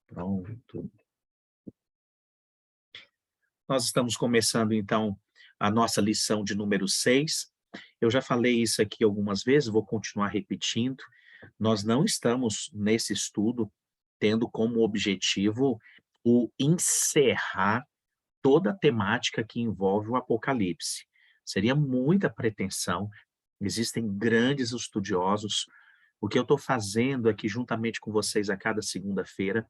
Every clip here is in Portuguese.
Pronto. Nós estamos começando, então, a nossa lição de número 6. Eu já falei isso aqui algumas vezes, vou continuar repetindo. Nós não estamos, nesse estudo, tendo como objetivo o encerrar toda a temática que envolve o Apocalipse. Seria muita pretensão, existem grandes estudiosos. O que eu estou fazendo aqui, juntamente com vocês, a cada segunda-feira,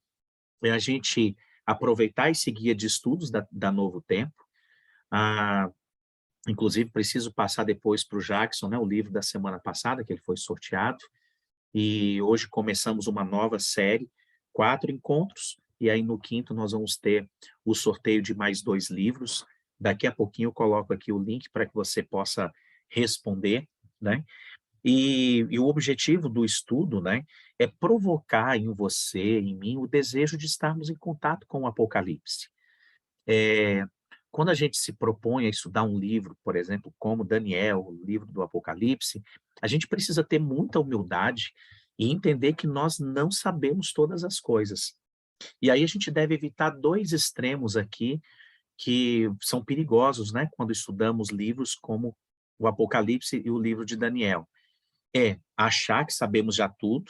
é a gente aproveitar esse guia de estudos da Novo Tempo. Ah, inclusive, preciso passar depois para o Jackson, né, o livro da semana passada, que ele foi sorteado, e hoje começamos uma nova série, 4 encontros, e aí no quinto nós vamos ter o sorteio de mais 2 livros. Daqui a pouquinho eu coloco aqui o link para que você possa responder, né? E o objetivo do estudo, né, é provocar em você, em mim, o desejo de estarmos em contato com o Apocalipse. Eh, Quando a gente se propõe a estudar um livro, por exemplo, como Daniel, o livro do Apocalipse, a gente precisa ter muita humildade e entender que nós não sabemos todas as coisas. E aí a gente deve evitar 2 extremos aqui que são perigosos, né, quando estudamos livros como o Apocalipse e o livro de Daniel. É achar que sabemos já tudo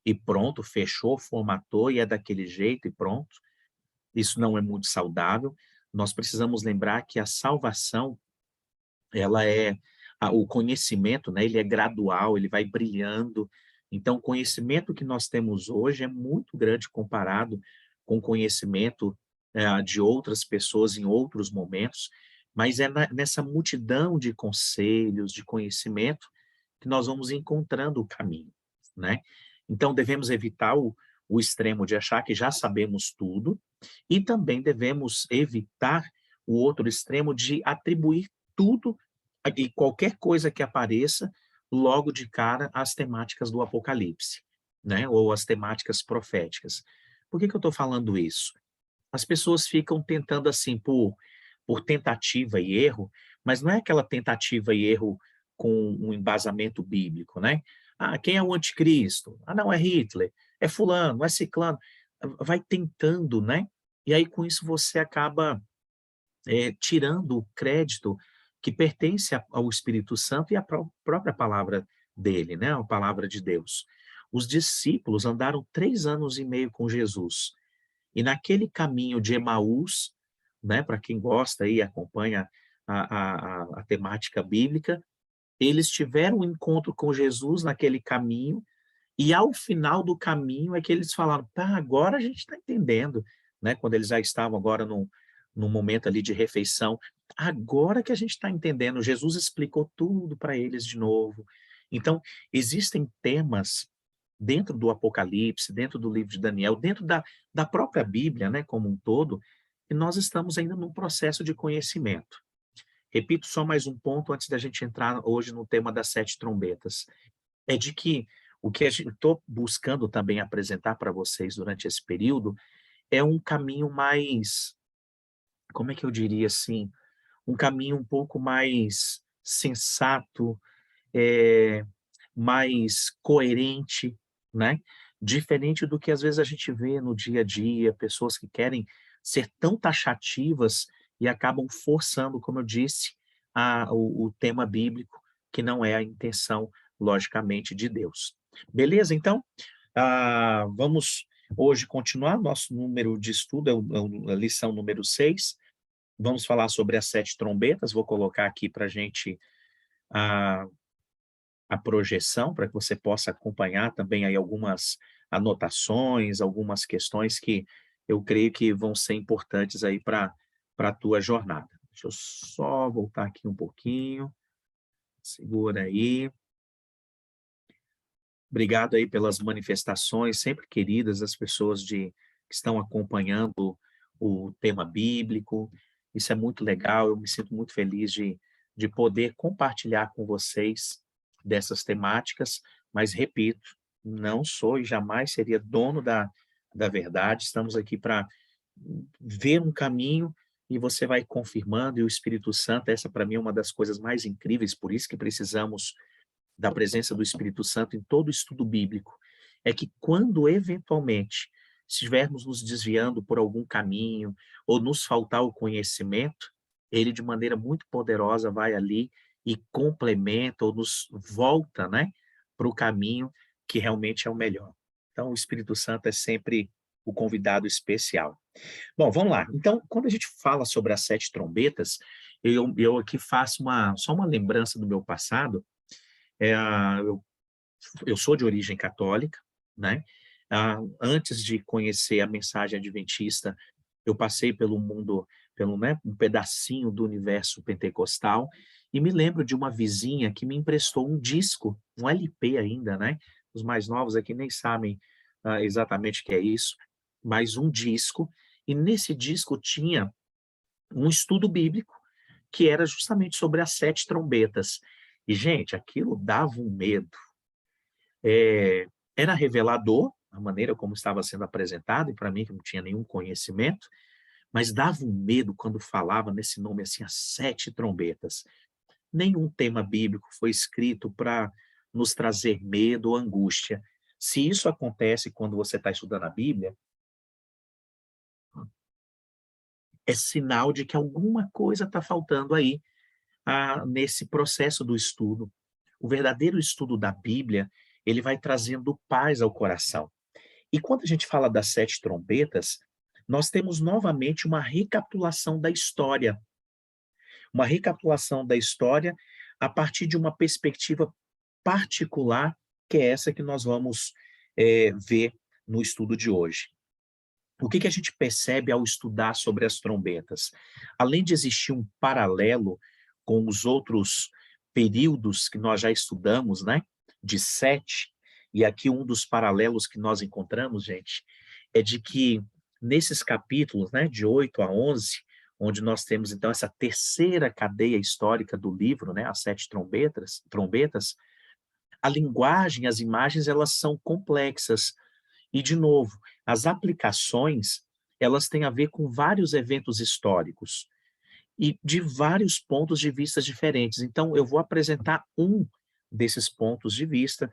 e pronto, fechou, formatou e é daquele jeito e pronto. Isso não é muito saudável. Nós precisamos lembrar que a salvação, ela é o conhecimento, né, ele é gradual, ele vai brilhando. Então, o conhecimento que nós temos hoje é muito grande comparado com o conhecimento, de outras pessoas em outros momentos, mas é nessa multidão de conselhos, de conhecimento, que nós vamos encontrando o caminho, né. Então devemos evitar o extremo de achar que já sabemos tudo, e também devemos evitar o outro extremo de atribuir tudo e qualquer coisa que apareça, logo de cara às temáticas do Apocalipse, né, ou às temáticas proféticas. Por que que eu estou falando isso? As pessoas ficam tentando assim por tentativa e erro, mas não é aquela tentativa e erro com um embasamento bíblico, né. "Ah, quem é o anticristo? Ah, não, é Hitler, é fulano, é ciclano", vai tentando, né, e aí com isso você acaba, tirando o crédito que pertence ao Espírito Santo e à própria palavra dele, né, a palavra de Deus. Os discípulos andaram 3 anos e meio com Jesus, e naquele caminho de Emaús, né, para quem gosta e acompanha a temática bíblica, eles tiveram um encontro com Jesus naquele caminho, e ao final do caminho é que eles falaram: "Tá, agora a gente está entendendo", né, quando eles já estavam agora num momento ali de refeição, "agora que a gente está entendendo", Jesus explicou tudo para eles de novo. Então, existem temas dentro do Apocalipse, dentro do livro de Daniel, dentro da própria Bíblia, né, como um todo, e nós estamos ainda num processo de conhecimento. Repito só mais um ponto antes da gente entrar hoje no tema das 7 trombetas, é de que o que a gente estou buscando também apresentar para vocês durante esse período, é um caminho mais, como é que eu diria assim, um caminho um pouco mais sensato, eh, mais coerente, né, diferente do que às vezes a gente vê no dia a dia, pessoas que querem ser tão taxativas e acabam forçando, como eu disse, o tema bíblico, que não é a intenção, logicamente, de Deus. Beleza, então? Vamos hoje continuar, nosso número de estudo é a lição número 6. Vamos falar sobre as 7 trombetas, vou colocar aqui para a gente a a projeção, para que você possa acompanhar também aí algumas anotações, algumas questões que eu creio que vão ser importantes aí para a tua jornada. Deixa eu só voltar aqui um pouquinho, segura aí. Obrigado aí pelas manifestações sempre queridas das pessoas que estão acompanhando o tema bíblico. Isso é muito legal, eu me sinto muito feliz de poder compartilhar com vocês dessas temáticas, mas repito, não sou e jamais seria dono da verdade, estamos aqui para ver um caminho e você vai confirmando, e o Espírito Santo, essa para mim é uma das coisas mais incríveis, por isso que precisamos da presença do Espírito Santo em todo estudo bíblico, é que quando eventualmente se estivermos nos desviando por algum caminho, ou nos faltar o conhecimento, ele de maneira muito poderosa vai ali e complementa ou nos volta, né, para o caminho que realmente é o melhor. Então, o Espírito Santo é sempre o convidado especial. Bom, vamos lá. Então, quando a gente fala sobre as sete trombetas, eu aqui faço só uma lembrança do meu passado. Eu sou de origem católica, né? Antes de conhecer a mensagem adventista, eu passei pelo mundo, né, um pedacinho do universo pentecostal, e me lembro de uma vizinha que me emprestou um disco, um LP ainda, né? Os mais novos aqui nem sabem exatamente o que é isso, mas um disco, e nesse disco tinha um estudo bíblico que era justamente sobre as sete trombetas. E, gente, aquilo dava um medo. Era revelador, a maneira como estava sendo apresentado, e para mim que não tinha nenhum conhecimento, mas dava um medo quando falava nesse nome assim, as sete trombetas. Nenhum tema bíblico foi escrito para nos trazer medo ou angústia. Se isso acontece quando você está estudando a Bíblia, é sinal de que alguma coisa está faltando aí nesse processo do estudo. O verdadeiro estudo da Bíblia, ele vai trazendo paz ao coração. E quando a gente fala das sete trombetas, nós temos novamente uma recapitulação da história a partir de uma perspectiva particular, que é essa que nós vamos ver no estudo de hoje. O que a gente percebe ao estudar sobre as trombetas? Além de existir um paralelo com os outros períodos que nós já estudamos, né, de sete, e aqui um dos paralelos que nós encontramos, gente, é de que nesses capítulos, né, de 8 a 11, onde nós temos então essa terceira cadeia histórica do livro, né, as sete trombetas, a linguagem, as imagens, elas são complexas, e, de novo, as aplicações, elas têm a ver com vários eventos históricos e de vários pontos de vista diferentes. Então, eu vou apresentar um desses pontos de vista,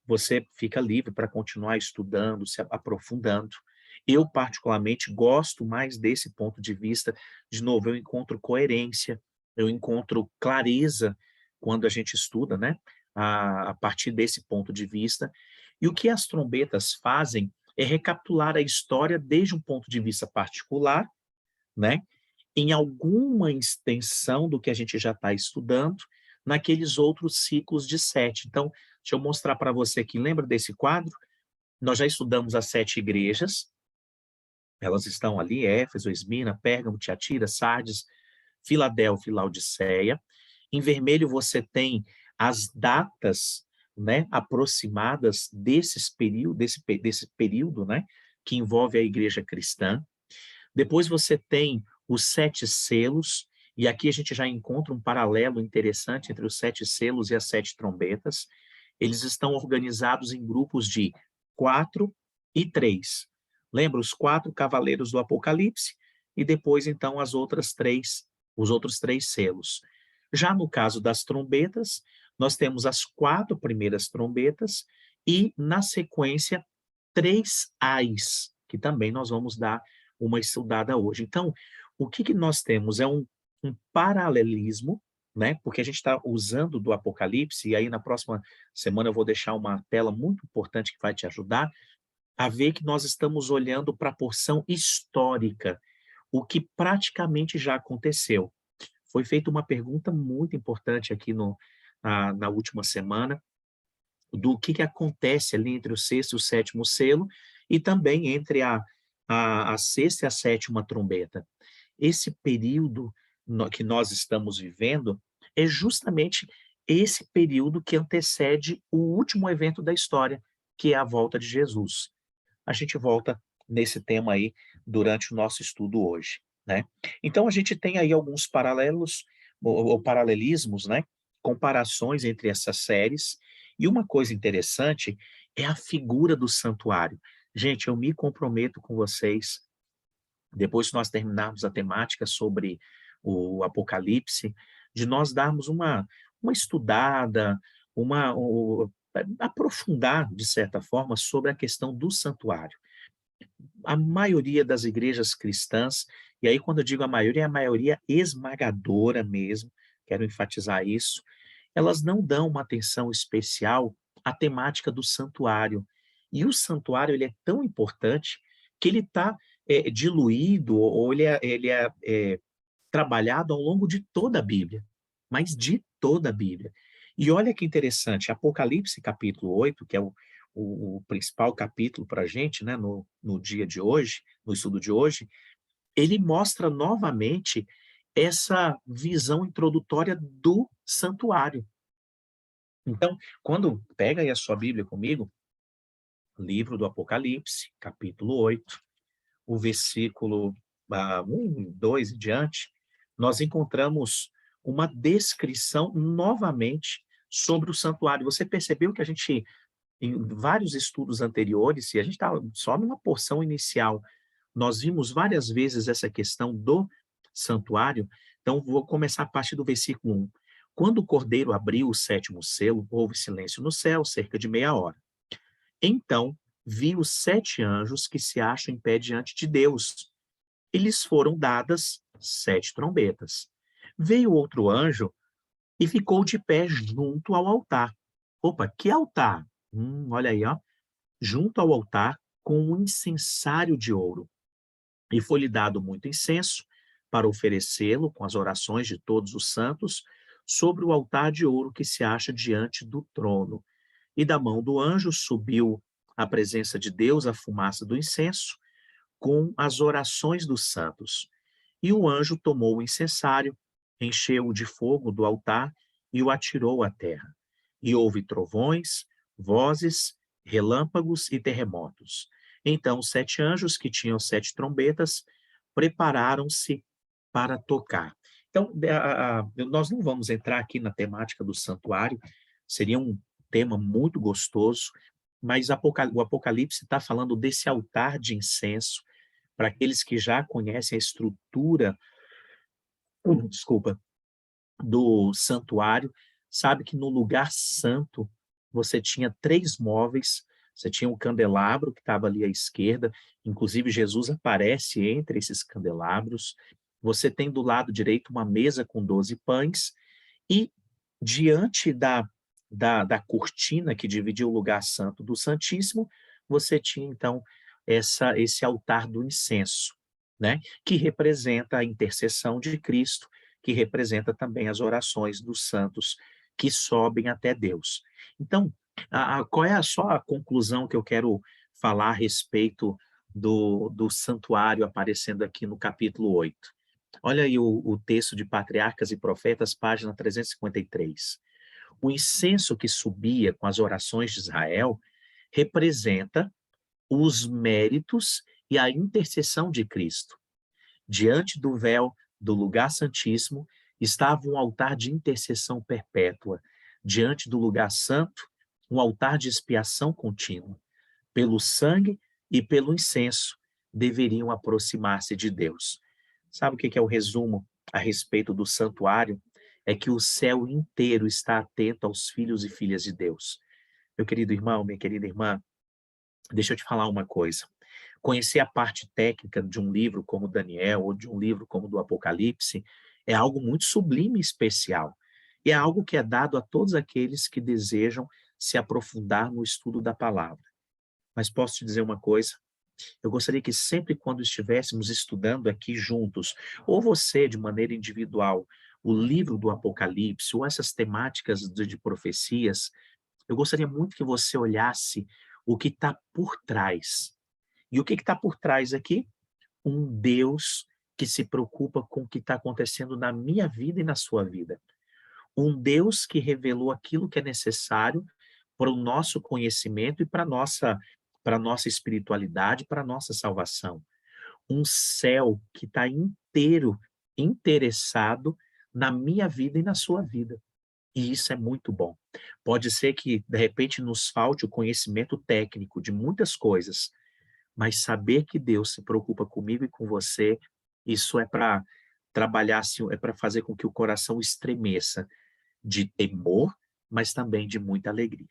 você fica livre para continuar estudando, se aprofundando. Eu, particularmente, gosto mais desse ponto de vista. De novo, eu encontro coerência, eu encontro clareza quando a gente estuda, né? A partir desse ponto de vista. E o que as trombetas fazem é recapitular a história desde um ponto de vista particular, né? Em alguma extensão do que a gente já está estudando, naqueles outros ciclos de sete. Então, deixa eu mostrar para você aqui. Lembra desse quadro? Nós já estudamos as sete igrejas, elas estão ali, Éfeso, Esmirna, Pérgamo, Tiatira, Sardes, Filadélfia e Laodiceia. Em vermelho você tem as datas, né, aproximadas desse período, né, que envolve a igreja cristã. Depois você tem os sete selos, e aqui a gente já encontra um paralelo interessante entre os sete selos e as sete trombetas. Eles estão organizados em grupos de 4 e 3. Lembra os quatro cavaleiros do Apocalipse? E depois, então, os outros três selos. Já no caso das trombetas, nós temos as quatro primeiras trombetas e, na sequência, três ais, que também nós vamos dar uma estudada hoje. Então, o que nós temos é um paralelismo, né? Porque a gente está usando do Apocalipse, e aí na próxima semana eu vou deixar uma tela muito importante que vai te ajudar a ver que nós estamos olhando para a porção histórica, o que praticamente já aconteceu. Foi feita uma pergunta muito importante aqui na última semana, do que acontece ali entre o sexto e o sétimo selo, e também entre a sexta e a sétima trombeta. Esse período que nós estamos vivendo é justamente esse período que antecede o último evento da história, que é a volta de Jesus. A gente volta nesse tema aí durante o nosso estudo hoje, né? Então a gente tem aí alguns paralelos ou paralelismos, né? Comparações entre essas séries. E uma coisa interessante é a figura do santuário. Gente, eu me comprometo com vocês, depois que nós terminarmos a temática sobre o Apocalipse, de nós darmos uma estudada, aprofundar, de certa forma, sobre a questão do santuário. A maioria das igrejas cristãs, e aí quando eu digo a maioria, é a maioria esmagadora mesmo, quero enfatizar isso, elas não dão uma atenção especial à temática do santuário. E o santuário ele é tão importante que ele está diluído, ou ele é trabalhado ao longo de toda a Bíblia, mas de toda a Bíblia. E olha que interessante, Apocalipse capítulo 8, que é o principal capítulo para a gente, né, no dia de hoje, no estudo de hoje, ele mostra novamente essa visão introdutória do santuário. Então, quando pega aí a sua Bíblia comigo, livro do Apocalipse, capítulo 8, o versículo 1, 2 e diante, nós encontramos uma descrição novamente sobre o santuário. Você percebeu que a gente, em vários estudos anteriores, e a gente está só numa porção inicial, nós vimos várias vezes essa questão do santuário. Então, vou começar a partir do versículo 1. Quando o cordeiro abriu o sétimo selo, houve silêncio no céu, cerca de meia hora. Então, vi os 7 anjos que se acham em pé diante de Deus. E lhes foram dadas 7 trombetas. Veio outro anjo e ficou de pé junto ao altar. Opa, que altar? Olha aí, ó. Junto ao altar, com um incensário de ouro. E foi-lhe dado muito incenso para oferecê-lo com as orações de todos os santos sobre o altar de ouro que se acha diante do trono. E da mão do anjo subiu à presença de Deus a fumaça do incenso com as orações dos santos. E o anjo tomou o incensário, encheu-o de fogo do altar e o atirou à terra. E houve trovões, vozes, relâmpagos e terremotos. Então os 7 anjos, que tinham 7 trombetas, prepararam-se para tocar. Então, nós não vamos entrar aqui na temática do santuário, seria um tema muito gostoso, mas o Apocalipse está falando desse altar de incenso, para aqueles que já conhecem a estrutura, desculpa, do santuário, sabe que no lugar santo você tinha 3 móveis, você tinha um candelabro que estava ali à esquerda, inclusive Jesus aparece entre esses candelabros, você tem do lado direito uma mesa com 12 pães, e diante da cortina que dividia o lugar santo do Santíssimo, você tinha então esse altar do incenso, né? Que representa a intercessão de Cristo, que representa também as orações dos santos que sobem até Deus. Então, qual é só a conclusão que eu quero falar a respeito do santuário aparecendo aqui no capítulo 8? Olha aí o texto de Patriarcas e Profetas, página 353. O incenso que subia com as orações de Israel representa os méritos e a intercessão de Cristo. Diante do véu do lugar santíssimo estava um altar de intercessão perpétua. Diante do lugar santo, um altar de expiação contínua. Pelo sangue e pelo incenso deveriam aproximar-se de Deus. Sabe o que é o resumo a respeito do santuário? É que o céu inteiro está atento aos filhos e filhas de Deus. Meu querido irmão, minha querida irmã, deixa eu te falar uma coisa. Conhecer a parte técnica de um livro como Daniel ou de um livro como do Apocalipse é algo muito sublime e especial. E é algo que é dado a todos aqueles que desejam se aprofundar no estudo da palavra. Mas posso te dizer uma coisa? Eu gostaria que sempre quando estivéssemos estudando aqui juntos, ou você de maneira individual, o livro do Apocalipse, ou essas temáticas de profecias, eu gostaria muito que você olhasse o que está por trás. E o que está por trás aqui? Um Deus que se preocupa com o que está acontecendo na minha vida e na sua vida. Um Deus que revelou aquilo que é necessário para o nosso conhecimento e para a nossa espiritualidade, para a nossa salvação. Um céu que está inteiro interessado na minha vida e na sua vida. E isso é muito bom. Pode ser que, de repente, nos falte o conhecimento técnico de muitas coisas, mas saber que Deus se preocupa comigo e com você, isso é para trabalhar, assim, é para fazer com que o coração estremeça de temor, mas também de muita alegria.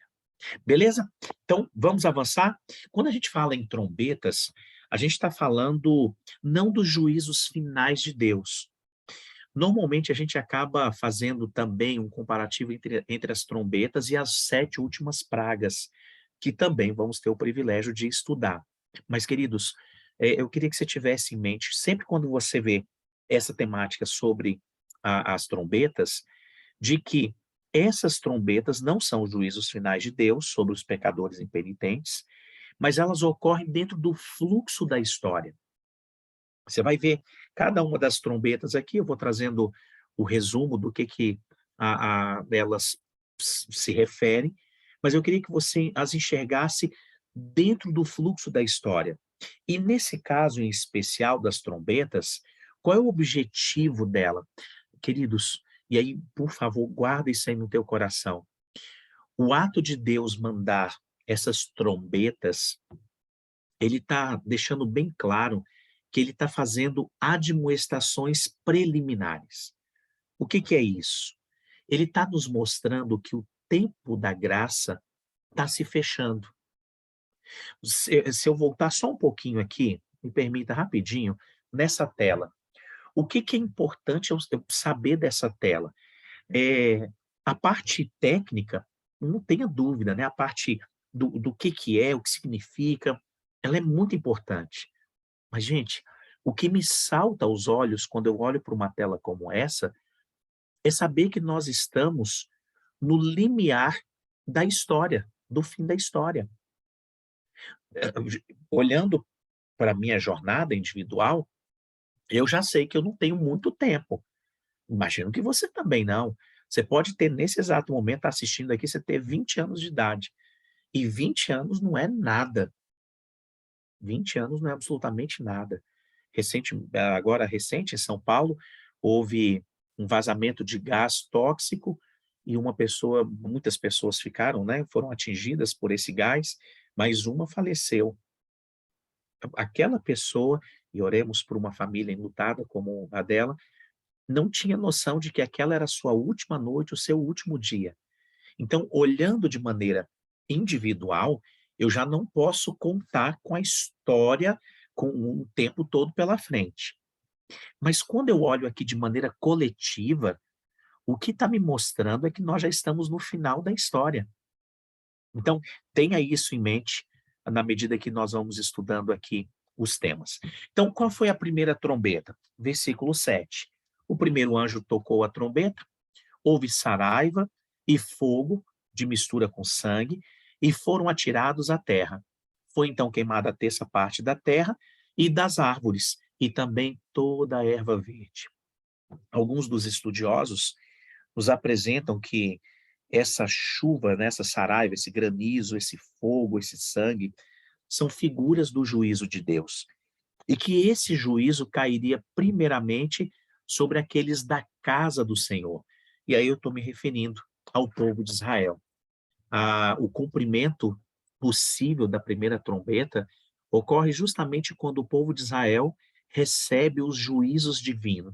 Beleza? Então, vamos avançar? Quando a gente fala em trombetas, A gente está falando não dos juízos finais de Deus. Normalmente a gente acaba fazendo também um comparativo entre as trombetas e as 7 últimas pragas, que também vamos ter o privilégio de estudar. Mas, queridos, eu queria que você tivesse em mente, sempre quando você vê essa temática sobre as trombetas, de que essas trombetas não são os juízos finais de Deus sobre os pecadores impenitentes, mas elas ocorrem dentro do fluxo da história. Você vai ver cada uma das trombetas aqui, eu vou trazendo o resumo do que elas se referem, mas eu queria que você as enxergasse dentro do fluxo da história. E nesse caso em especial das trombetas, qual é o objetivo dela? Queridos, e aí, por favor, guarda isso aí no teu coração. O ato de Deus mandar essas trombetas, ele está deixando bem claro que ele está fazendo admoestações preliminares. O que é isso? Ele está nos mostrando que o tempo da graça está se fechando. Se eu voltar só um pouquinho aqui, me permita rapidinho, nessa tela. O que é importante eu saber dessa tela? É, a parte técnica, não tenha dúvida, né? A parte do que é, o que significa, ela é muito importante. Mas, gente, o que me salta aos olhos quando eu olho para uma tela como essa, é saber que nós estamos no limiar da história, do fim da história. Olhando para a minha jornada individual, eu já sei que eu não tenho muito tempo. Imagino que você também não. Você pode ter, nesse exato momento, assistindo aqui, você ter 20 anos de idade. E 20 anos não é nada. 20 anos não é absolutamente nada. Agora recente, em São Paulo, houve um vazamento de gás tóxico e muitas pessoas ficaram, né, foram atingidas por esse gás, mas uma faleceu. Aquela pessoa, e oremos por uma família enlutada como a dela, não tinha noção de que aquela era a sua última noite, o seu último dia. Então, olhando de maneira individual, eu já não posso contar com a história com o tempo todo pela frente. Mas quando eu olho aqui de maneira coletiva, o que está me mostrando é que nós já estamos no final da história. Então, tenha isso em mente na medida que nós vamos estudando aqui os temas. Então, qual foi a primeira trombeta? Versículo 7. O primeiro anjo tocou a trombeta, houve saraiva e fogo de mistura com sangue, e foram atirados à terra. Foi então queimada a terça parte da terra e das árvores, e também toda a erva verde. Alguns dos estudiosos nos apresentam que essa chuva, né, essa saraiva, esse granizo, esse fogo, esse sangue, são figuras do juízo de Deus. E que esse juízo cairia primeiramente sobre aqueles da casa do Senhor. E aí eu estou me referindo ao povo de Israel. O cumprimento possível da primeira trombeta ocorre justamente quando o povo de Israel recebe os juízos divinos,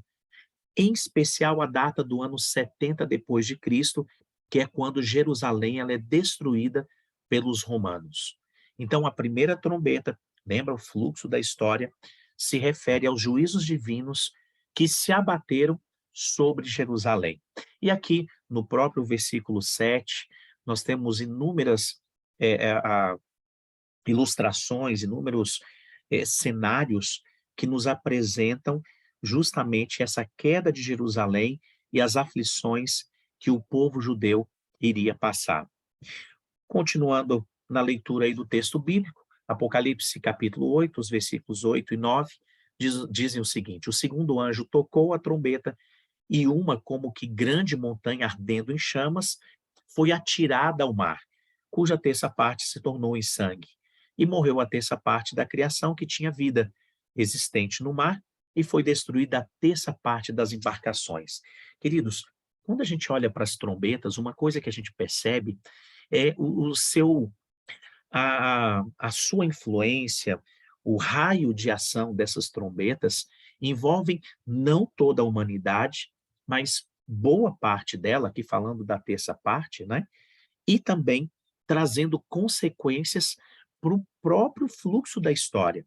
em especial a data do ano 70 depois de Cristo, que é quando Jerusalém ela é destruída pelos romanos. Então a primeira trombeta, lembra o fluxo da história, se refere aos juízos divinos que se abateram sobre Jerusalém. E aqui, no próprio versículo 7, nós temos inúmeras ilustrações, inúmeros cenários que nos apresentam justamente essa queda de Jerusalém e as aflições que o povo judeu iria passar. Continuando na leitura aí do texto bíblico, Apocalipse capítulo 8, os versículos 8 e 9, dizem o seguinte: o segundo anjo tocou a trombeta e uma como que grande montanha ardendo em chamas foi atirada ao mar, cuja terça parte se tornou em sangue. E morreu a terça parte da criação que tinha vida existente no mar, e foi destruída a terça parte das embarcações. Queridos, quando a gente olha para as trombetas, uma coisa que a gente percebe é a sua influência, o raio de ação dessas trombetas envolvem não toda a humanidade, mas boa parte dela, aqui falando da terça parte, né? E também trazendo consequências para o próprio fluxo da história.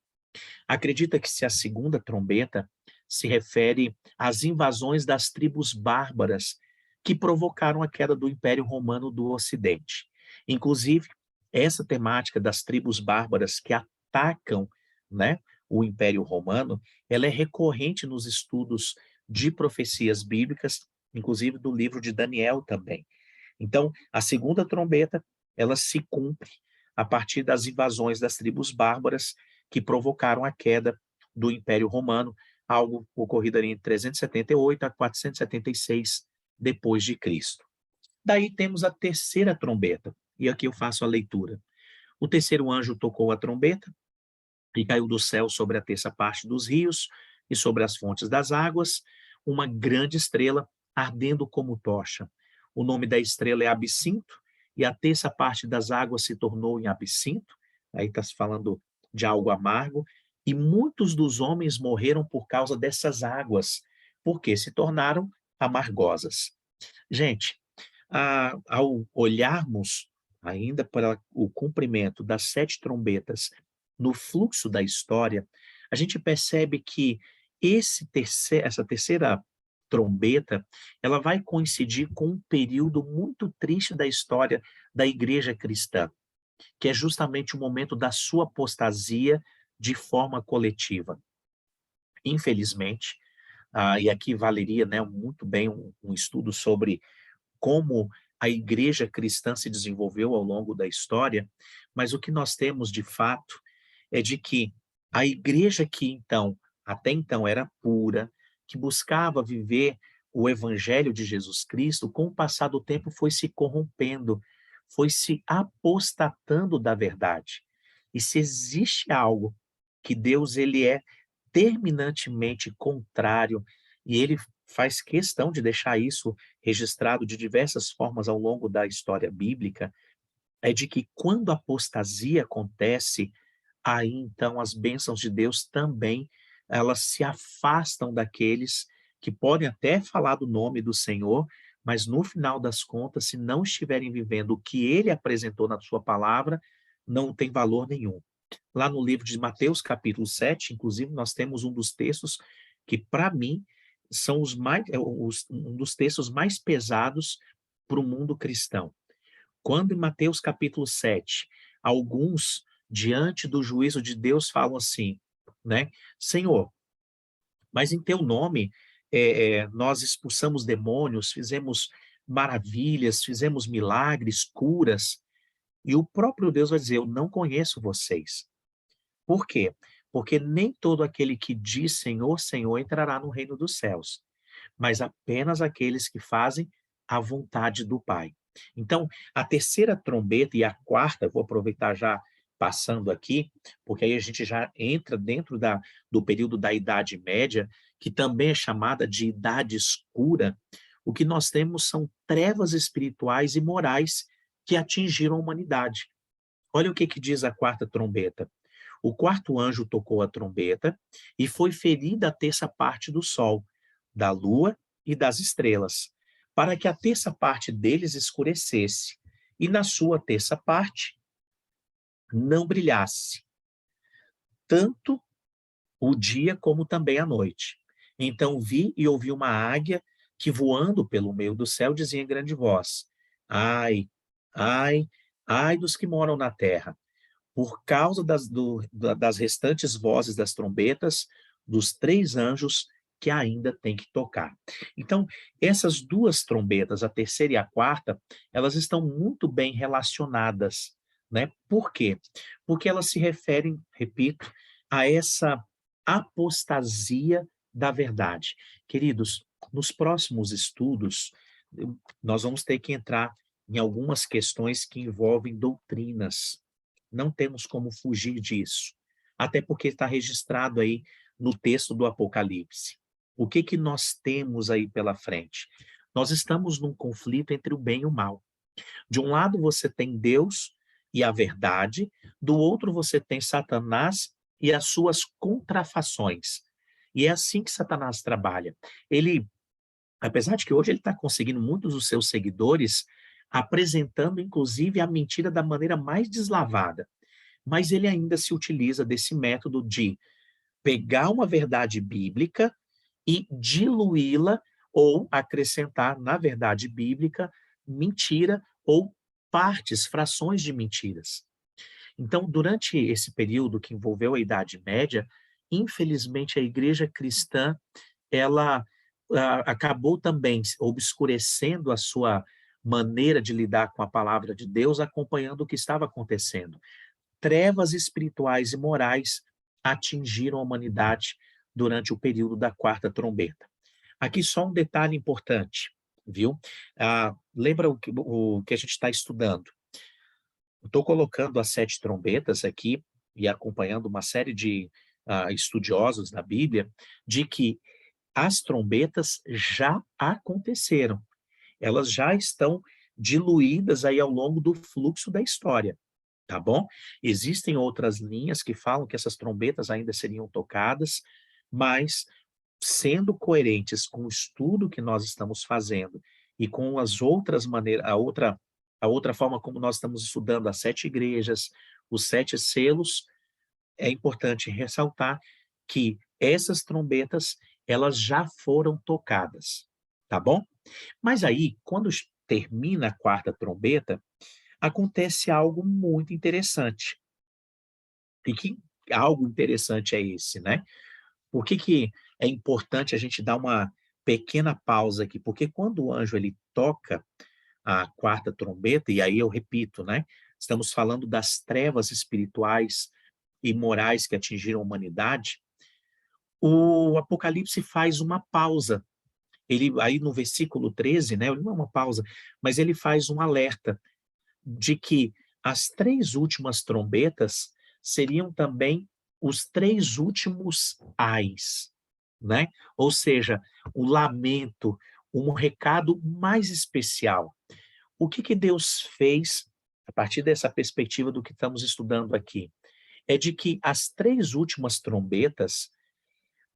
Acredita que se a segunda trombeta se refere às invasões das tribos bárbaras que provocaram a queda do Império Romano do Ocidente. Inclusive, essa temática das tribos bárbaras que atacam, né, o Império Romano, ela é recorrente nos estudos de profecias bíblicas, inclusive do livro de Daniel também. Então, a segunda trombeta, ela se cumpre a partir das invasões das tribos bárbaras que provocaram a queda do Império Romano, algo ocorrido ali em 378 a 476 depois de Cristo. Daí temos a terceira trombeta, e aqui eu faço a leitura. O terceiro anjo tocou a trombeta e caiu do céu sobre a terça parte dos rios e sobre as fontes das águas uma grande estrela ardendo como tocha. O nome da estrela é Absinto, e a terça parte das águas se tornou em absinto. Aí está se falando de algo amargo. E muitos dos homens morreram por causa dessas águas, porque se tornaram amargosas. Gente, ao olharmos ainda para o cumprimento das sete trombetas no fluxo da história, a gente percebe que essa terceira trombeta, ela vai coincidir com um período muito triste da história da igreja cristã, que é justamente o momento da sua apostasia de forma coletiva. Infelizmente, e aqui valeria, né, muito bem um estudo sobre como a igreja cristã se desenvolveu ao longo da história, mas o que nós temos de fato é de que a igreja que então, até então era pura, que buscava viver o evangelho de Jesus Cristo, com o passar do tempo foi se corrompendo, foi se apostatando da verdade. E se existe algo que Deus ele é terminantemente contrário, e ele faz questão de deixar isso registrado de diversas formas ao longo da história bíblica, é de que quando a apostasia acontece, aí então as bênçãos de Deus também, elas se afastam daqueles que podem até falar do nome do Senhor, mas no final das contas, se não estiverem vivendo o que ele apresentou na sua palavra, não tem valor nenhum. Lá no livro de Mateus, capítulo 7, inclusive, nós temos um dos textos que, para mim, são um dos textos mais pesados para o mundo cristão. Quando em Mateus capítulo 7, alguns, diante do juízo de Deus, falam assim, né? Senhor, mas em teu nome nós expulsamos demônios, fizemos maravilhas, fizemos milagres, curas, e o próprio Deus vai dizer, eu não conheço vocês. Por quê? Porque nem todo aquele que diz Senhor, Senhor entrará no reino dos céus, mas apenas aqueles que fazem a vontade do Pai. Então, a terceira trombeta e a quarta, vou aproveitar já passando aqui, porque aí a gente já entra dentro do período da Idade Média, que também é chamada de Idade Escura. O que nós temos são trevas espirituais e morais que atingiram a humanidade. Olha o que diz a quarta trombeta. O quarto anjo tocou a trombeta e foi ferida a terça parte do sol, da lua e das estrelas, para que a terça parte deles escurecesse, e na sua terça parte não brilhasse, tanto o dia como também a noite. Então vi e ouvi uma águia que, voando pelo meio do céu, dizia em grande voz: Ai, ai, ai dos que moram na terra, por causa das restantes vozes das trombetas dos três anjos que ainda tem que tocar. Então, essas duas trombetas, a terceira e a quarta, elas estão muito bem relacionadas, né? Por quê? Porque elas se referem, repito, a essa apostasia da verdade. Queridos, nos próximos estudos, nós vamos ter que entrar em algumas questões que envolvem doutrinas. Não temos como fugir disso, até porque está registrado aí no texto do Apocalipse. O que nós temos aí pela frente? Nós estamos num conflito entre o bem e o mal. De um lado você tem Deus e a verdade, do outro você tem Satanás e as suas contrafações. E é assim que Satanás trabalha. Ele, apesar de que hoje ele está conseguindo muitos dos seus seguidores, apresentando inclusive a mentira da maneira mais deslavada. mas ele ainda se utiliza desse método de pegar uma verdade bíblica e diluí-la ou acrescentar na verdade bíblica mentira ou partes, frações de mentiras. Então, durante esse período que envolveu a Idade Média, infelizmente a igreja cristã, ela acabou também obscurecendo a sua maneira de lidar com a palavra de Deus, acompanhando o que estava acontecendo. Trevas espirituais e morais atingiram a humanidade durante o período da quarta trombeta. Aqui só um detalhe importante, viu? Lembra o que a gente está estudando? Estou colocando as 7 trombetas aqui e acompanhando uma série de estudiosos da Bíblia, de que as trombetas já aconteceram. Elas já estão diluídas aí ao longo do fluxo da história, tá bom? Existem outras linhas que falam que essas trombetas ainda seriam tocadas, mas sendo coerentes com o estudo que nós estamos fazendo e com as outras maneiras, a outra forma como nós estamos estudando as 7 igrejas, os 7 selos, é importante ressaltar que essas trombetas, elas já foram tocadas, tá bom? Mas aí, quando termina a quarta trombeta, acontece algo muito interessante. E que algo interessante é esse, né? Por que é importante a gente dar uma pequena pausa aqui? Porque quando o anjo ele toca a quarta trombeta, e aí eu repito, né? Estamos falando das trevas espirituais e morais que atingiram a humanidade. O Apocalipse faz uma pausa. Ele aí no versículo 13, né? Não é uma pausa, mas ele faz um alerta de que as 3 últimas trombetas seriam também os 3 últimos ais, né? Ou seja, o lamento, um recado mais especial. O que Deus fez, a partir dessa perspectiva do que estamos estudando aqui, é de que as 3 últimas trombetas,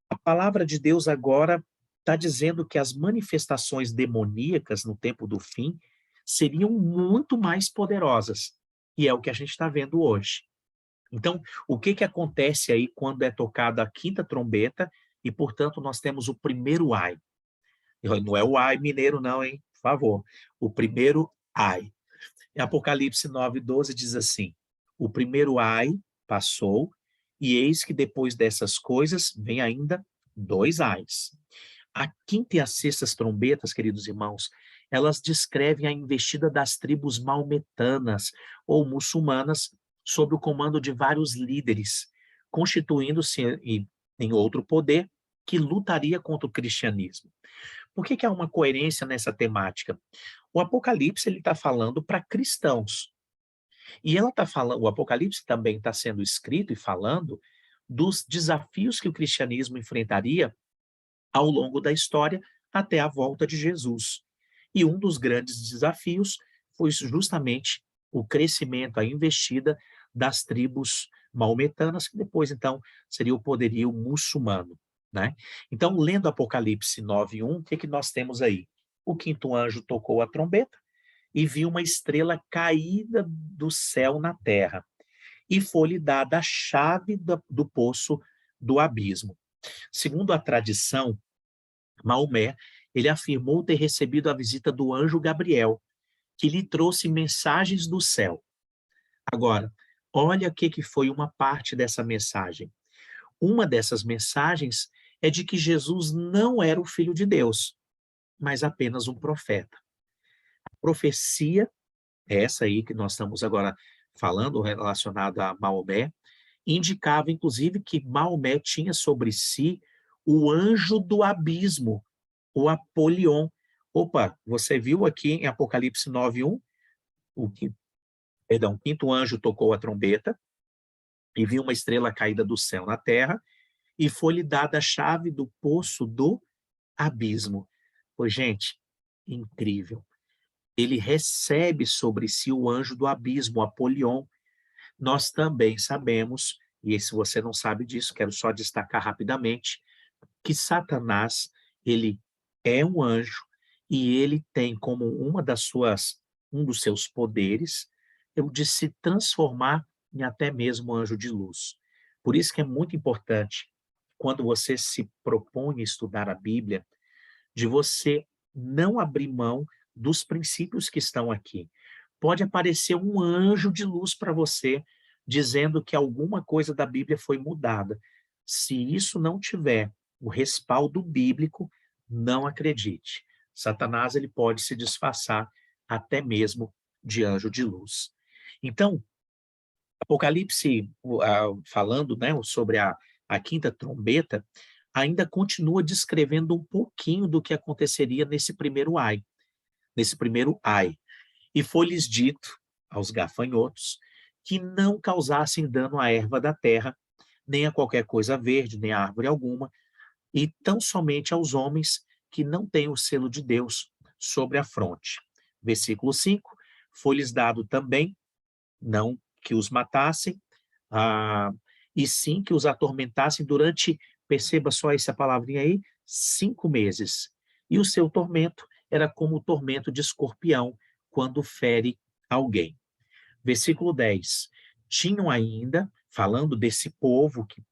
a palavra de Deus agora está dizendo que as manifestações demoníacas no tempo do fim seriam muito mais poderosas. E é o que a gente está vendo hoje. Então, o que acontece aí quando é tocada a quinta trombeta e, portanto, nós temos o primeiro ai? Não é o ai mineiro não, hein? Por favor. O primeiro ai. Em Apocalipse 9:12 diz assim: o primeiro ai passou, e eis que depois dessas coisas vem ainda 2 ais. A quinta e a sexta trombetas, queridos irmãos, elas descrevem a investida das tribos maometanas ou muçulmanas sob o comando de vários líderes, constituindo-se em outro poder que lutaria contra o cristianismo. Por que há uma coerência nessa temática? O Apocalipse ele está falando para cristãos. E ela está falando, o Apocalipse também está sendo escrito e falando dos desafios que o cristianismo enfrentaria ao longo da história até a volta de Jesus. E um dos grandes desafios foi justamente o crescimento, a investida das tribos maometanas, que depois, então, seria o poderio muçulmano, né? Então, lendo Apocalipse 9:1, o que nós temos aí? O quinto anjo tocou a trombeta e viu uma estrela caída do céu na terra, e foi-lhe dada a chave do poço do abismo. Segundo a tradição, Maomé, ele afirmou ter recebido a visita do anjo Gabriel, que lhe trouxe mensagens do céu. Agora, olha o que foi uma parte dessa mensagem. Uma dessas mensagens é de que Jesus não era o Filho de Deus, mas apenas um profeta. A profecia, essa aí que nós estamos agora falando, relacionada a Maomé, indicava inclusive que Maomé tinha sobre si o anjo do abismo, o Apolion. Opa, você viu aqui em Apocalipse 9:1, o quinto anjo tocou a trombeta e viu uma estrela caída do céu na terra e foi-lhe dada a chave do poço do abismo. Pois, gente, incrível. Ele recebe sobre si o anjo do abismo, o Apolion. Nós também sabemos, e se você não sabe disso, quero só destacar rapidamente, que Satanás, ele é um anjo e ele tem como um dos seus poderes, o de se transformar e até mesmo anjo de luz. Por isso que é muito importante, quando você se propõe a estudar a Bíblia, de você não abrir mão dos princípios que estão aqui. Pode aparecer um anjo de luz para você, dizendo que alguma coisa da Bíblia foi mudada. Se isso não tiver o respaldo bíblico, não acredite. Satanás ele pode se disfarçar até mesmo de anjo de luz. Então, Apocalipse, falando, né, sobre a quinta trombeta, ainda continua descrevendo um pouquinho do que aconteceria nesse primeiro ai. E foi-lhes dito aos gafanhotos que não causassem dano à erva da terra, nem a qualquer coisa verde, nem a árvore alguma, e tão somente aos homens que não têm o selo de Deus sobre a fronte. Versículo 5, foi-lhes dado também, não que os matassem, ah, e sim que os atormentassem durante, perceba só essa palavrinha aí, 5 meses. E o seu tormento era como o tormento de escorpião quando fere alguém. Versículo 10. Tinham ainda, falando desse povo que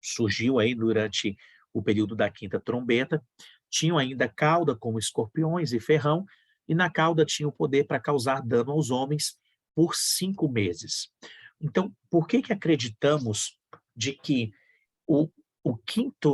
surgiu aí durante o período da quinta trombeta, tinham ainda cauda como escorpiões e ferrão, e na cauda tinha o poder para causar dano aos homens por 5 meses. Então, por que que acreditamos de que o,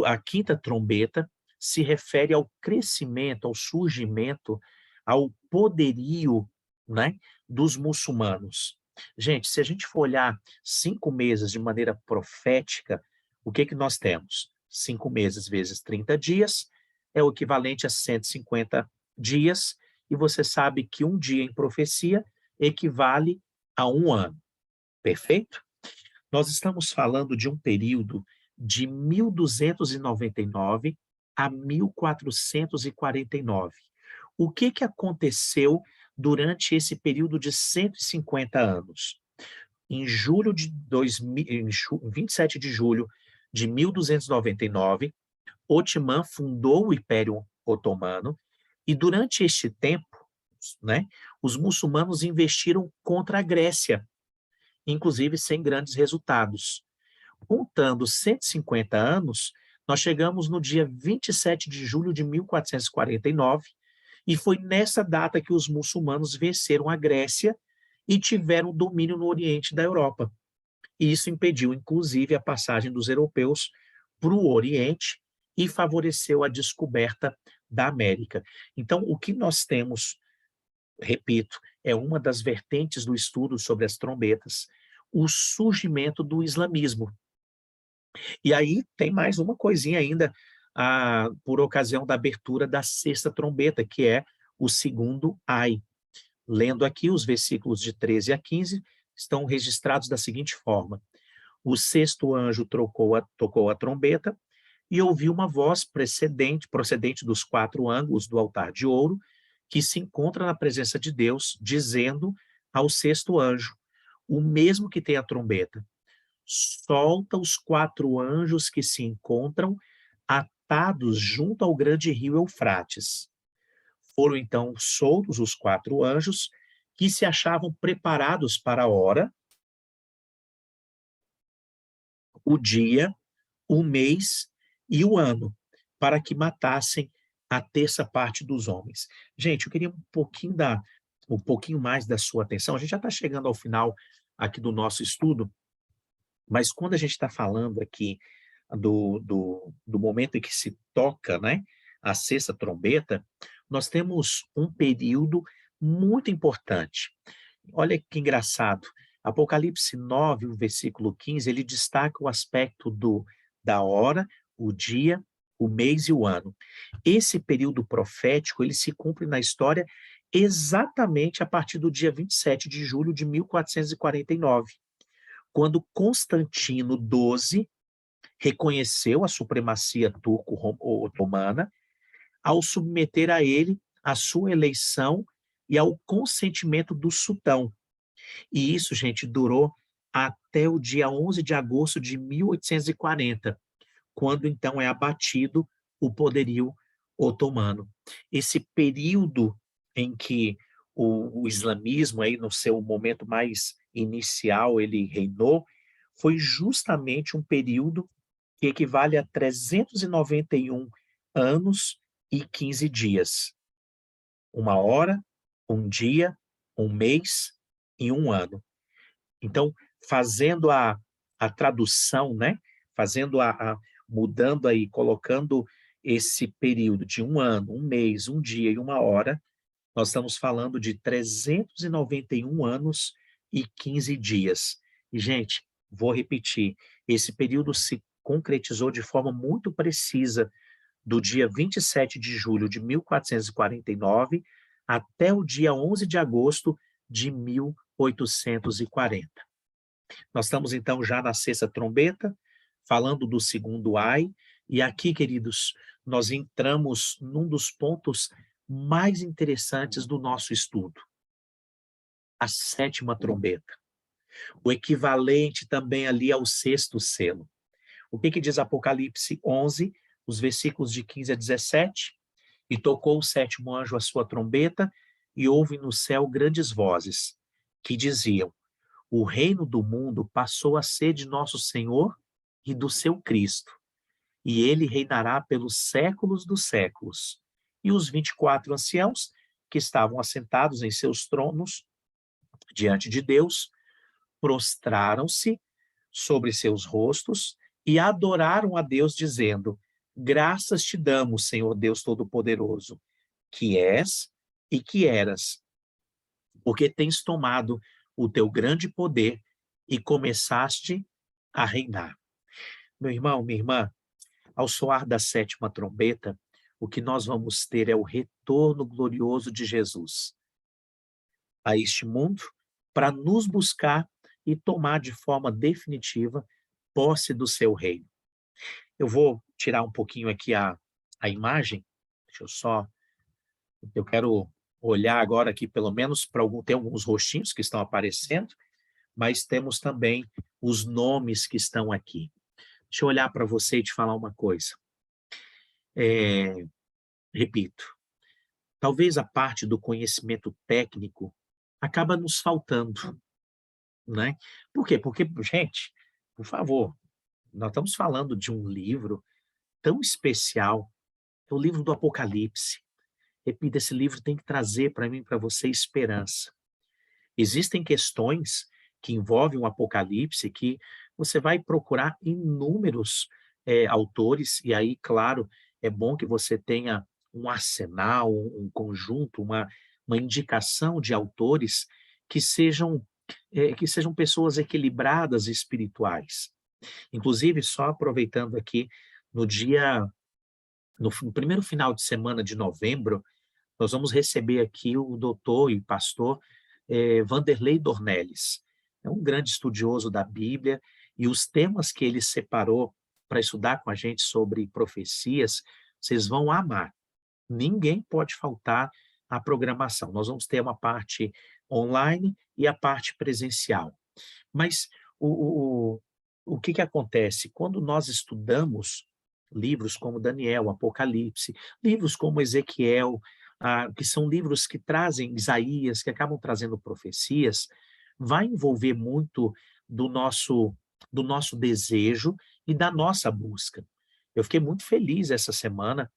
a quinta trombeta se refere ao crescimento, ao surgimento, ao poderio, né, dos muçulmanos? Gente, se a gente for olhar 5 meses de maneira profética, o que que nós temos? 5 meses vezes 30 dias é o equivalente a 150 dias, e você sabe que um dia em profecia equivale a um ano, perfeito? Nós estamos falando de um período de 1299 a 1449. O que que aconteceu durante esse período de 150 anos? Em julho de 2000, 27 de julho de 1299, Otimã fundou o Império Otomano, e durante este tempo, né, os muçulmanos investiram contra a Grécia, inclusive sem grandes resultados. Contando 150 anos, nós chegamos no dia 27 de julho de 1449, e foi nessa data que os muçulmanos venceram a Grécia e tiveram domínio no Oriente da Europa. E isso impediu, inclusive, a passagem dos europeus para o Oriente e favoreceu a descoberta da América. Então, o que nós temos, repito, é uma das vertentes do estudo sobre as trombetas, o surgimento do islamismo. E aí tem mais uma coisinha ainda, por ocasião da abertura da sexta trombeta, que é o segundo ai. Lendo aqui, os versículos de 13 a 15 estão registrados da seguinte forma: o sexto anjo tocou a trombeta, e ouviu uma voz procedente dos 4 ângulos do altar de ouro, que se encontra na presença de Deus, dizendo ao sexto anjo, o mesmo que tem a trombeta: solta os 4 anjos que se encontram atados junto ao grande rio Eufrates. Foram então soltos os 4 anjos que se achavam preparados para a hora, o dia, o mês e o ano, para que matassem a terça parte dos homens. Gente, eu queria um pouquinho mais da sua atenção. A gente já está chegando ao final aqui do nosso estudo, mas quando a gente está falando aqui do momento em que se toca, né, a sexta trombeta, nós temos um período muito importante. Olha que engraçado. Apocalipse 9, o versículo 15, ele destaca o aspecto da hora, o dia, o mês e o ano. Esse período profético, ele se cumpre na história exatamente a partir do dia 27 de julho de 1449, quando Constantino XII reconheceu a supremacia turco-otomana ao submeter a ele a sua eleição e ao consentimento do sultão. E isso, gente, durou até o dia 11 de agosto de 1840, quando então é abatido o poderio otomano. Esse período em que o islamismo, aí no seu momento mais inicial ele reinou, foi justamente um período que equivale a 391 anos e 15 dias. Uma hora, um dia, um mês e um ano. Então, fazendo a tradução, né? Fazendo mudando aí, colocando esse período de um ano, um mês, um dia e uma hora, nós estamos falando de 391 anos e 15 dias. E, gente, vou repetir, esse período se concretizou de forma muito precisa do dia 27 de julho de 1449 até o dia 11 de agosto de 1840. Nós estamos, então, já na sexta trombeta, falando do segundo ai, e aqui, queridos, nós entramos num dos pontos mais interessantes do nosso estudo, a sétima trombeta, o equivalente também ali ao sexto selo. O que que diz Apocalipse 11, os versículos de 15 a 17? E tocou o sétimo anjo a sua trombeta, e houve no céu grandes vozes, que diziam: o reino do mundo passou a ser de nosso Senhor e do seu Cristo, e ele reinará pelos séculos dos séculos. E os 24 anciãos, que estavam assentados em seus tronos diante de Deus, prostraram-se sobre seus rostos e adoraram a Deus, dizendo: graças te damos, Senhor Deus Todo-Poderoso, que és e que eras, porque tens tomado o teu grande poder e começaste a reinar. Meu irmão, minha irmã, ao soar da sétima trombeta, o que nós vamos ter é o retorno glorioso de Jesus a este mundo para nos buscar e tomar de forma definitiva posse do seu reino. Eu vou tirar um pouquinho aqui a imagem, deixa eu só, eu quero olhar agora aqui pelo menos para tem alguns rostinhos que estão aparecendo, mas temos também os nomes que estão aqui. Deixa eu olhar para você e te falar uma coisa. Repito, talvez a parte do conhecimento técnico acaba nos faltando, né? Por quê? Porque, gente, por favor, nós estamos falando de um livro tão especial, é o livro do Apocalipse. Repito, esse livro tem que trazer para mim, para você, esperança. Existem questões que envolvem o Apocalipse que você vai procurar inúmeros autores, e aí, claro, é bom que você tenha um arsenal, um conjunto, uma indicação de autores que sejam pessoas equilibradas e espirituais. Inclusive, só aproveitando aqui, no dia, no primeiro final de semana de novembro, nós vamos receber aqui o doutor e pastor Vanderlei Dornelles. É um grande estudioso da Bíblia e os temas que ele separou para estudar com a gente sobre profecias, vocês vão amar. Ninguém pode faltar à programação. Nós vamos ter uma parte online e a parte presencial. Mas o que acontece? Quando nós estudamos livros como Daniel, Apocalipse, livros como Ezequiel, que são livros que trazem Isaías, que acabam trazendo profecias, vai envolver muito do nosso desejo e da nossa busca. Eu fiquei muito feliz essa semana,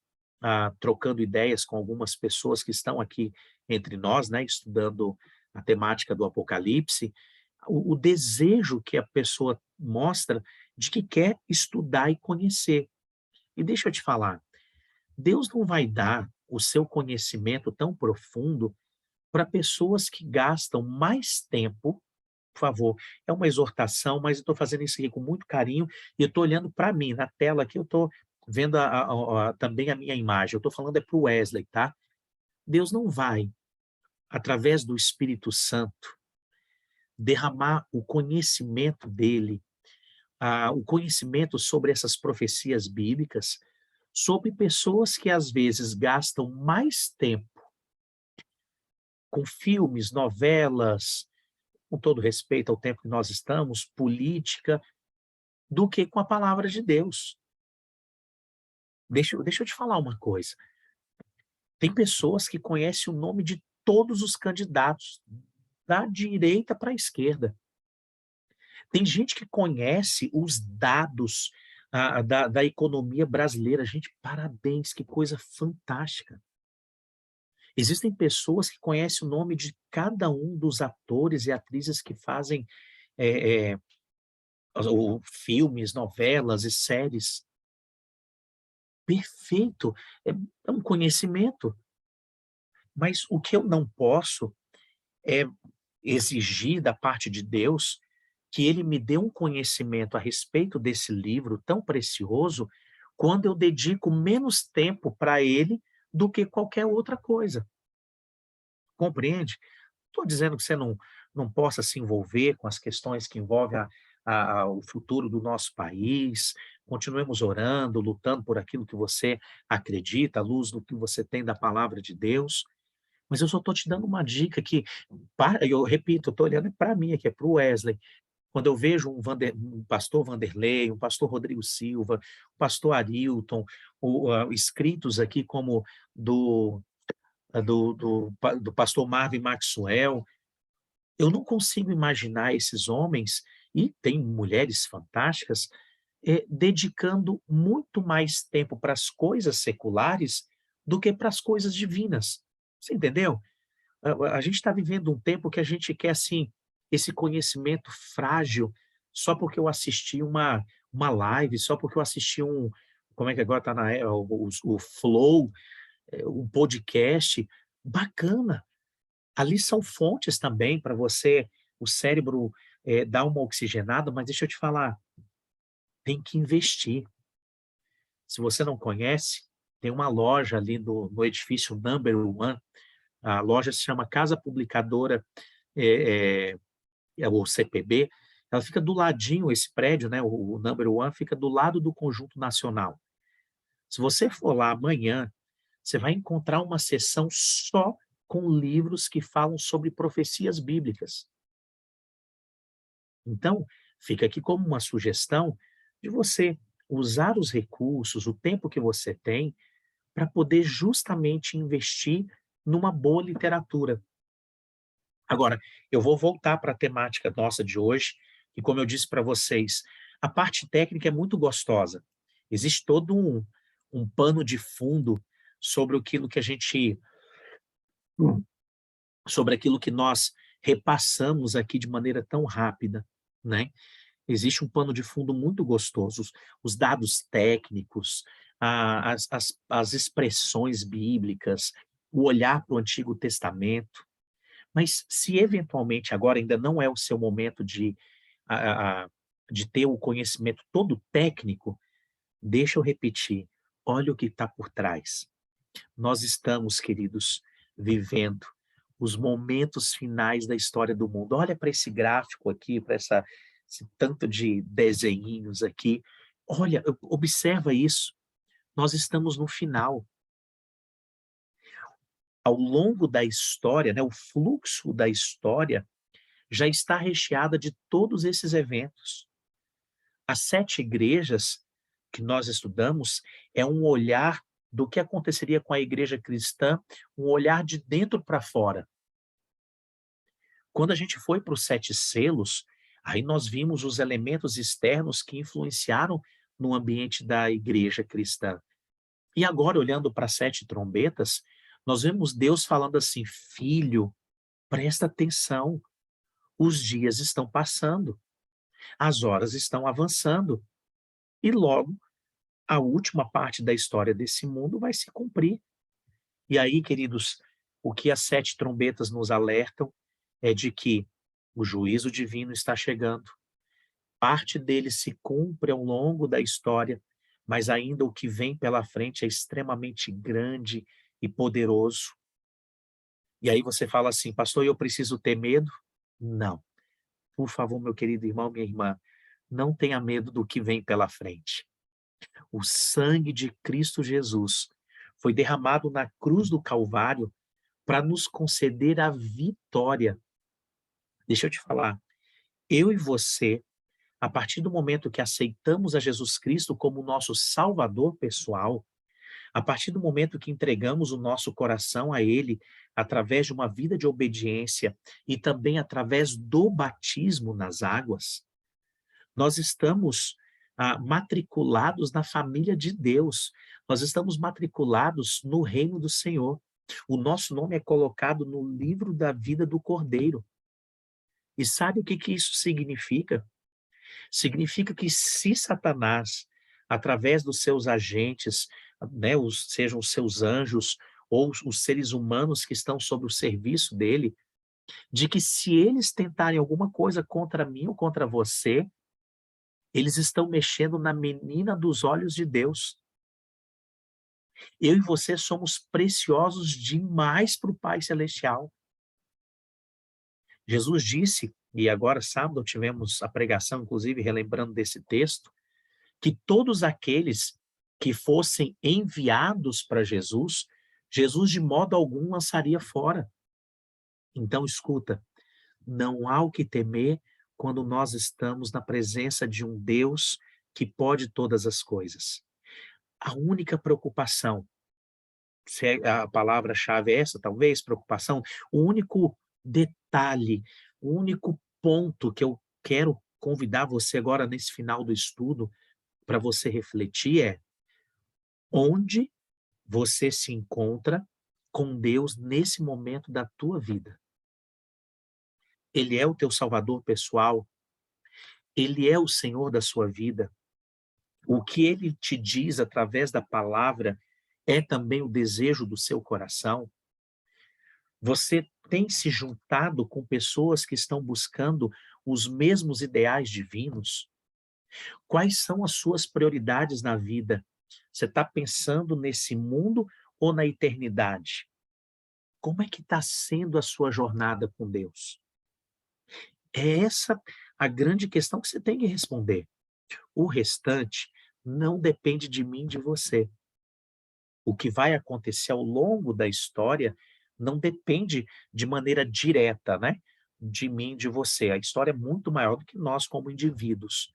trocando ideias com algumas pessoas que estão aqui entre nós, né, estudando a temática do Apocalipse, o desejo que a pessoa mostra de que quer estudar e conhecer. E deixa eu te falar, Deus não vai dar o seu conhecimento tão profundo para pessoas que gastam mais tempo. Por favor, é uma exortação, mas eu estou fazendo isso aqui com muito carinho e eu estou olhando para mim, na tela aqui eu estou vendo também a minha imagem, eu estou falando para o Wesley, tá? Deus não vai, através do Espírito Santo, derramar o conhecimento dele, o conhecimento sobre essas profecias bíblicas, sobre pessoas que às vezes gastam mais tempo com filmes, novelas, com todo respeito ao tempo que nós estamos, política, do que com a palavra de Deus. Deixa eu te falar uma coisa. Tem pessoas que conhecem o nome de todos os candidatos, da direita para a esquerda. Tem gente que conhece os dados da economia brasileira. Gente, parabéns, que coisa fantástica. Existem pessoas que conhecem o nome de cada um dos atores e atrizes que fazem eh, eh, filmes, novelas e séries. Perfeito, é um conhecimento. Mas o que eu não posso é exigir da parte de Deus que ele me dê um conhecimento a respeito desse livro tão precioso, quando eu dedico menos tempo para ele do que qualquer outra coisa. Compreende? Estou dizendo que você não possa se envolver com as questões que envolvem o futuro do nosso país. Continuemos orando, lutando por aquilo que você acredita, à luz do que você tem da palavra de Deus. Mas eu só estou te dando uma dica que, eu repito, eu estou olhando para mim aqui, é para o Wesley. Quando eu vejo um pastor Vanderlei, um pastor Rodrigo Silva, um pastor Arilton, escritos aqui como do, do pastor Marvin Maxwell, eu não consigo imaginar esses homens, e tem mulheres fantásticas, dedicando muito mais tempo para as coisas seculares do que para as coisas divinas. Você entendeu? A gente está vivendo um tempo que a gente quer, assim, esse conhecimento frágil, só porque eu assisti uma live, só porque eu assisti como é que agora está o Flow, um podcast. Bacana. Ali são fontes também para você, o cérebro, dar uma oxigenada, mas deixa eu te falar, tem que investir. Se você não conhece, tem uma loja ali no edifício Number One, a loja se chama Casa Publicadora, eh o CPB, ela fica do ladinho, esse prédio, né, o Number One fica do lado do Conjunto Nacional. Se você for lá amanhã, você vai encontrar uma seção só com livros que falam sobre profecias bíblicas. Então, fica aqui como uma sugestão de você usar os recursos, o tempo que você tem, para poder justamente investir numa boa literatura. Agora, eu vou voltar para a temática nossa de hoje, e como eu disse para vocês, a parte técnica é muito gostosa. Existe todo um pano de fundo sobre aquilo que a gente, sobre aquilo que nós repassamos aqui de maneira tão rápida, né? Existe um pano de fundo muito gostoso, os dados técnicos, as expressões bíblicas, o olhar para o Antigo Testamento. Mas se eventualmente agora ainda não é o seu momento de ter o conhecimento todo técnico, deixa eu repetir, olha o que está por trás. Nós estamos, queridos, vivendo os momentos finais da história do mundo. Olha para esse gráfico aqui, para esse tanto de desenhinhos aqui. Olha, observa isso. Nós estamos no final. Ao longo da história, né, o fluxo da história já está recheada de todos esses eventos. As 7 igrejas que nós estudamos é um olhar do que aconteceria com a igreja cristã, um olhar de dentro para fora. Quando a gente foi para os 7 selos, aí nós vimos os elementos externos que influenciaram no ambiente da igreja cristã. E agora, olhando para as 7 trombetas, nós vemos Deus falando assim: filho, presta atenção, os dias estão passando, as horas estão avançando, e logo a última parte da história desse mundo vai se cumprir. E aí, queridos, o que as 7 trombetas nos alertam é de que o juízo divino está chegando. Parte dele se cumpre ao longo da história, mas ainda o que vem pela frente é extremamente grande e poderoso. E aí você fala assim: pastor, eu preciso ter medo? Não. Por favor, meu querido irmão, minha irmã, não tenha medo do que vem pela frente. O sangue de Cristo Jesus foi derramado na cruz do Calvário para nos conceder a vitória. Deixa eu te falar, eu e você, a partir do momento que aceitamos a Jesus Cristo como nosso Salvador pessoal, a partir do momento que entregamos o nosso coração a Ele, através de uma vida de obediência e também através do batismo nas águas, Nós estamos matriculados na família de Deus. Nós estamos matriculados no reino do Senhor. O nosso nome é colocado no livro da vida do Cordeiro. E sabe o que que isso significa? Significa que se Satanás, através dos seus agentes, né, sejam os seus anjos ou os seres humanos que estão sob o serviço dele, de que se eles tentarem alguma coisa contra mim ou contra você, eles estão mexendo na menina dos olhos de Deus. Eu e você somos preciosos demais para o Pai Celestial. Jesus disse, e agora sábado tivemos a pregação, inclusive relembrando desse texto, que todos aqueles que fossem enviados para Jesus, Jesus de modo algum lançaria fora. Então escuta, não há o que temer quando nós estamos na presença de um Deus que pode todas as coisas. A única preocupação, se a palavra-chave é essa, talvez, preocupação, o único detalhe, o único ponto que eu quero convidar você agora nesse final do estudo para você refletir é onde você se encontra com Deus nesse momento da tua vida. Ele é o teu salvador pessoal, ele é o Senhor da sua vida. O que ele te diz através da palavra é também o desejo do seu coração. Você tem se juntado com pessoas que estão buscando os mesmos ideais divinos? Quais são as suas prioridades na vida? Você está pensando nesse mundo ou na eternidade? Como é que está sendo a sua jornada com Deus? É essa a grande questão que você tem que responder. O restante não depende de mim, de você. O que vai acontecer ao longo da história não depende de maneira direta, né, de mim, de você. A história é muito maior do que nós como indivíduos.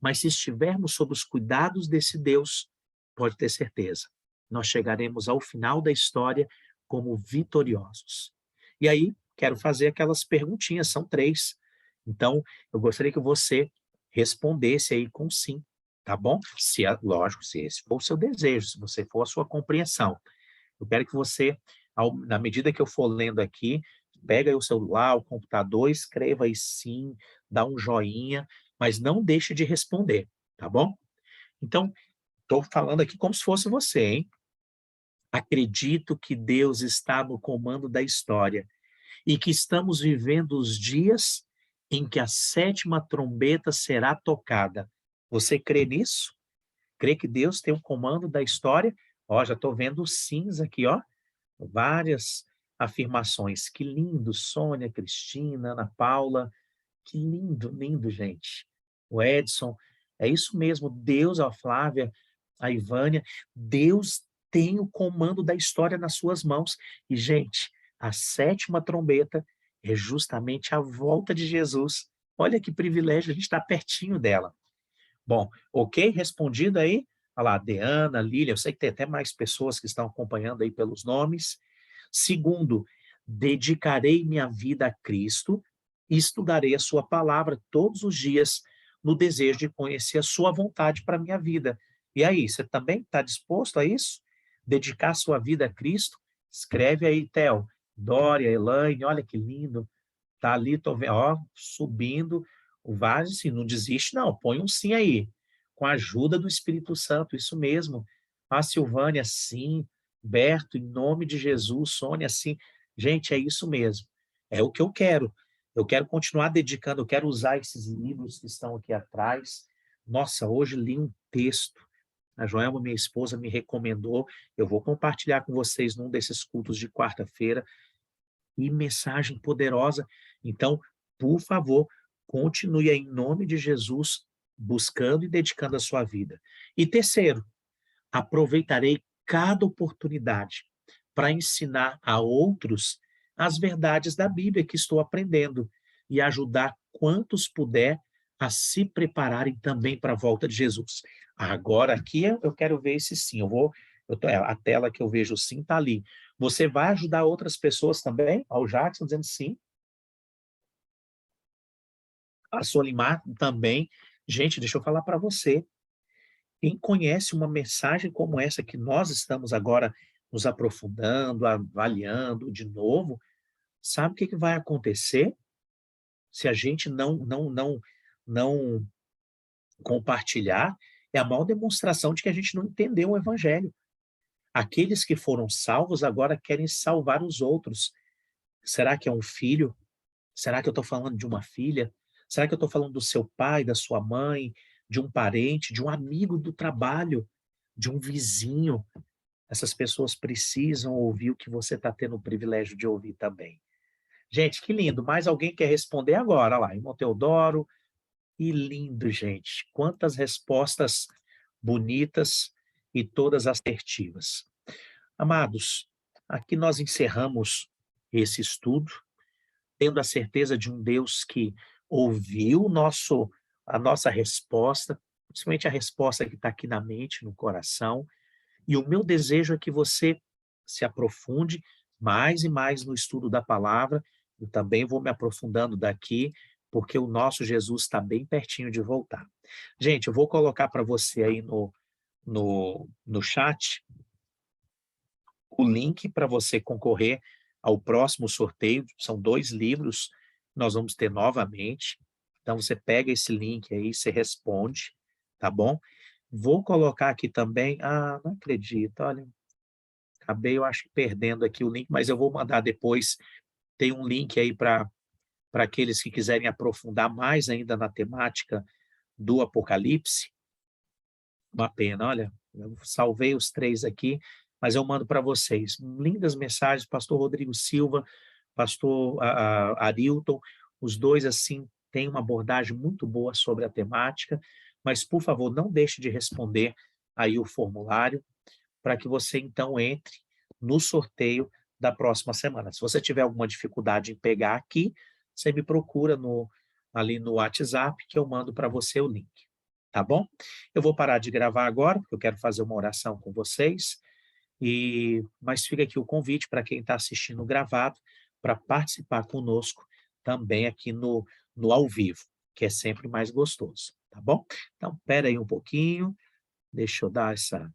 Mas se estivermos sob os cuidados desse Deus, pode ter certeza, nós chegaremos ao final da história como vitoriosos. E aí, quero fazer aquelas perguntinhas, são 3. Então, eu gostaria que você respondesse aí com sim, tá bom? Se, lógico, se esse for o seu desejo, se você for a sua compreensão. Eu quero que você, na medida que eu for lendo aqui, pega aí o celular, o computador, escreva aí sim, dá um joinha, mas não deixe de responder, tá bom? Então, estou falando aqui como se fosse você, hein? Acredito que Deus está no comando da história e que estamos vivendo os dias em que a 7ª trombeta será tocada. Você crê nisso? Crê que Deus tem o comando da história? Ó, já estou vendo os sims aqui, ó. Várias afirmações. Que lindo, Sônia, Cristina, Ana Paula. Que lindo, lindo, gente. O Edson, é isso mesmo. Deus, a Flávia, a Ivânia, Deus tem o comando da história nas suas mãos. E, gente, a 7ª trombeta é justamente a volta de Jesus. Olha que privilégio, a gente está pertinho dela. Bom, ok? Respondido aí? Olha lá, Deana, Lília, eu sei que tem até mais pessoas que estão acompanhando aí pelos nomes. Segundo, dedicarei minha vida a Cristo e estudarei a sua palavra todos os dias no desejo de conhecer a sua vontade para a minha vida. E aí, você também está disposto a isso? Dedicar sua vida a Cristo? Escreve aí, Theo. Dória, Elaine, olha que lindo. Tá ali, tô vendo, ó, subindo o vaso, assim, não desiste não, põe um sim aí, com a ajuda do Espírito Santo, isso mesmo. A Silvânia, sim. Berto, em nome de Jesus. Sônia, sim. Gente, é isso mesmo. É o que eu quero. Eu quero continuar dedicando, eu quero usar esses livros que estão aqui atrás. Nossa, hoje li um texto. A Joelma, minha esposa, me recomendou. Eu vou compartilhar com vocês num desses cultos de quarta-feira. E mensagem poderosa. Então, por favor, continue aí, em nome de Jesus, buscando e dedicando a sua vida. E terceiro, aproveitarei cada oportunidade para ensinar a outros as verdades da Bíblia que estou aprendendo e ajudar quantos puder a se prepararem também para a volta de Jesus. Agora aqui eu quero ver esse sim, a tela que eu vejo sim está ali. Você vai ajudar outras pessoas também? Ao Jackson dizendo sim. A Solimar também. Gente, deixa eu falar para você, quem conhece uma mensagem como essa que nós estamos agora nos aprofundando, avaliando de novo, sabe o que que vai acontecer se a gente não compartilhar? É a maior demonstração de que a gente não entendeu o evangelho. Aqueles que foram salvos agora querem salvar os outros. Será que é um filho? Será que eu estou falando de uma filha? Será que eu estou falando do seu pai, da sua mãe, de um parente, de um amigo do trabalho, de um vizinho? Essas pessoas precisam ouvir o que você está tendo o privilégio de ouvir também. Gente, que lindo. Mais alguém quer responder agora? Olha lá, irmão Teodoro. Que lindo, gente. Quantas respostas bonitas e todas assertivas. Amados, aqui nós encerramos esse estudo, tendo a certeza de um Deus que ouviu a nossa resposta, principalmente a resposta que está aqui na mente, no coração, e o meu desejo é que você se aprofunde mais e mais no estudo da palavra. Eu também vou me aprofundando daqui, porque o nosso Jesus está bem pertinho de voltar. Gente, eu vou colocar para você aí no chat o link para você concorrer ao próximo sorteio. São 2 livros que nós vamos ter novamente. Então, você pega esse link aí, você responde, tá bom? Vou colocar aqui também. Ah, não acredito, olha, acabei, eu acho, perdendo aqui o link, mas eu vou mandar depois. Tem um link aí para aqueles que quiserem aprofundar mais ainda na temática do Apocalipse. Uma pena, olha, eu salvei os 3 aqui, mas eu mando para vocês. Lindas mensagens, pastor Rodrigo Silva, pastor Arilton, os 2, assim, têm uma abordagem muito boa sobre a temática, mas, por favor, não deixe de responder aí o formulário, para que você, então, entre no sorteio da próxima semana. Se você tiver alguma dificuldade em pegar aqui, você me procura ali no WhatsApp, que eu mando para você o link, tá bom? Eu vou parar de gravar agora, porque eu quero fazer uma oração com vocês, mas fica aqui o convite para quem está assistindo gravado, para participar conosco também aqui no ao vivo, que é sempre mais gostoso, tá bom? Então, espera aí um pouquinho, deixa eu dar essa